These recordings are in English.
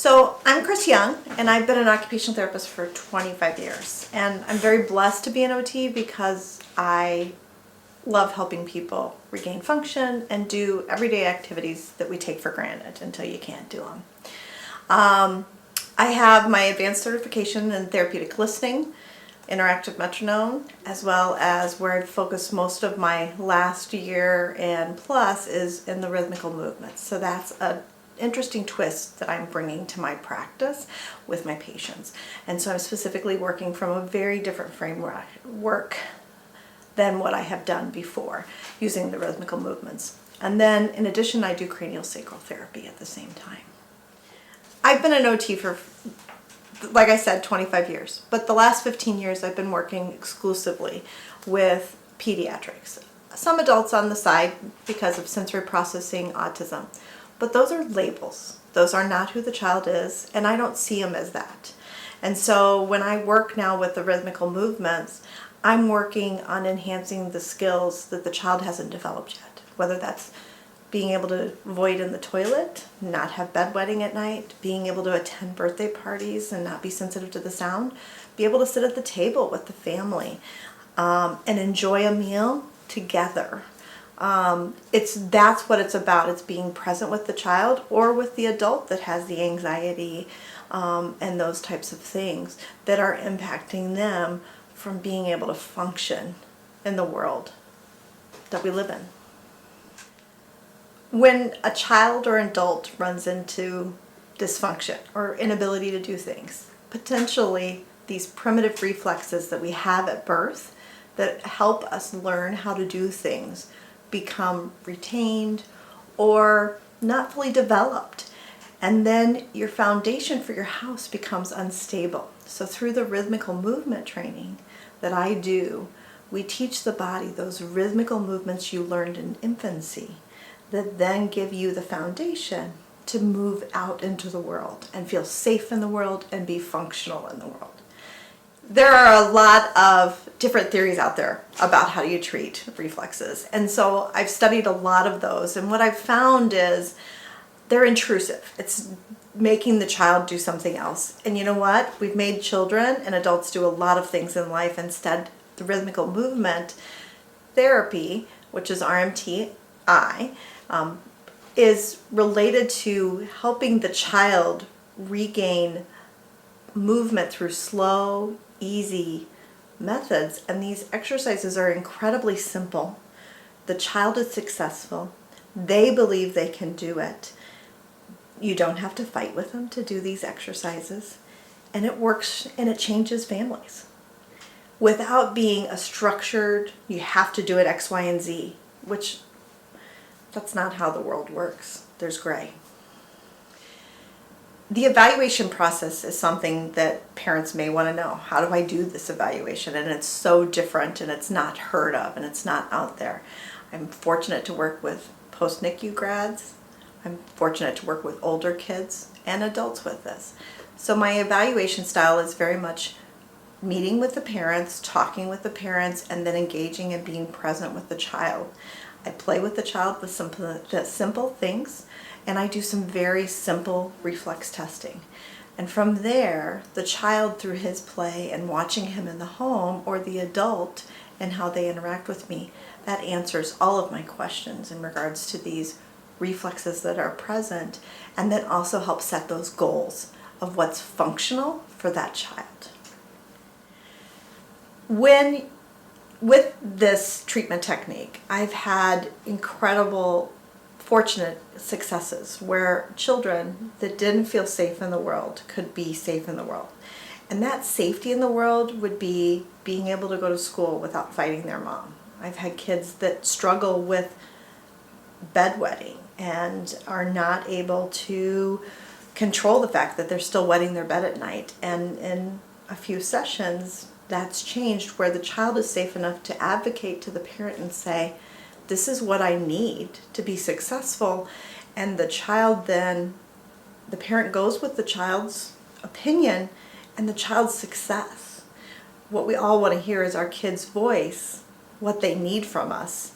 So I'm Kris Yung, and I've been an occupational therapist for 25 years. And I'm very blessed to be an OT because I love helping people regain function and do everyday activities that we take for granted until you can't do them. I have my advanced certification in therapeutic listening, interactive metronome, as well as where I've focused most of my last year and plus is in the rhythmical movements. So that's an interesting twist that I'm bringing to my practice with my patients. And so I'm specifically working from a very different framework than what I have done before using the rhythmical movements. And then in addition, I do cranial sacral therapy at the same time. I've been an OT for, like I said, 25 years, but the last 15 years I've been working exclusively with pediatrics. Some adults on the side because of sensory processing autism, but those are labels. Those are not who the child is, and I don't see them as that. And so when I work now with the rhythmical movements, I'm working on enhancing the skills that the child hasn't developed yet, whether that's being able to void in the toilet, not have bedwetting at night, being able to attend birthday parties and not be sensitive to the sound, be able to sit at the table with the family and enjoy a meal together. That's what it's about. It's being present with the child or with the adult that has the anxiety and those types of things that are impacting them from being able to function in the world that we live in. When a child or adult runs into dysfunction or inability to do things, potentially these primitive reflexes that we have at birth that help us learn how to do things become retained or not fully developed. And then your foundation for your house becomes unstable. So through the rhythmical movement training that I do, we teach the body those rhythmical movements you learned in infancy that then give you the foundation to move out into the world and feel safe in the world and be functional in the world. There are a lot of different theories out there about how you treat reflexes. And so I've studied a lot of those. And what I've found is they're intrusive. It's making the child do something else. And you know what? We've made children and adults do a lot of things in life. Instead, the rhythmical movement therapy, which is RMTI, is related to helping the child regain movement through slow, easy methods. And these exercises are incredibly simple. The child is successful. They believe they can do it. You don't have to fight with them to do these exercises. And it works and it changes families. Without being a structured, you have to do it X, Y, and Z, which that's not how the world works. There's gray. The evaluation process is something that parents may want to know. How do I do this evaluation? And it's so different and it's not heard of and it's not out there. I'm fortunate to work with post-NICU grads. I'm fortunate to work with older kids and adults with this. So my evaluation style is very much meeting with the parents, talking with the parents, and then engaging and being present with the child. I play with the child with simple things, and I do some very simple reflex testing. And from there, the child, through his play and watching him in the home, or the adult and how they interact with me, that answers all of my questions in regards to these reflexes that are present, and then also helps set those goals of what's functional for that child. With this treatment technique, I've had incredible, fortunate successes where children that didn't feel safe in the world could be safe in the world. And that safety in the world would be being able to go to school without fighting their mom. I've had kids that struggle with bedwetting and are not able to control the fact that they're still wetting their bed at night. And in a few sessions, that's changed where the child is safe enough to advocate to the parent and say, this is what I need to be successful. And the child then, the parent goes with the child's opinion and the child's success. What we all want to hear is our kid's voice, what they need from us,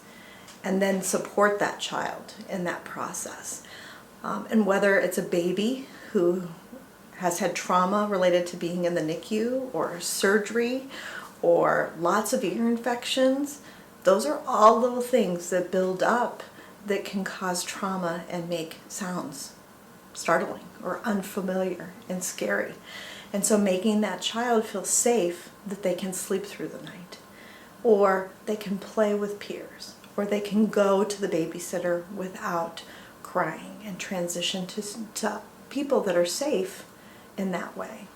and then support that child in that process. And whether it's a baby who has had trauma related to being in the NICU or surgery or lots of ear infections, those are all little things that build up that can cause trauma and make sounds startling or unfamiliar and scary. And so making that child feel safe that they can sleep through the night, or they can play with peers, or they can go to the babysitter without crying and transition to people that are safe in that way.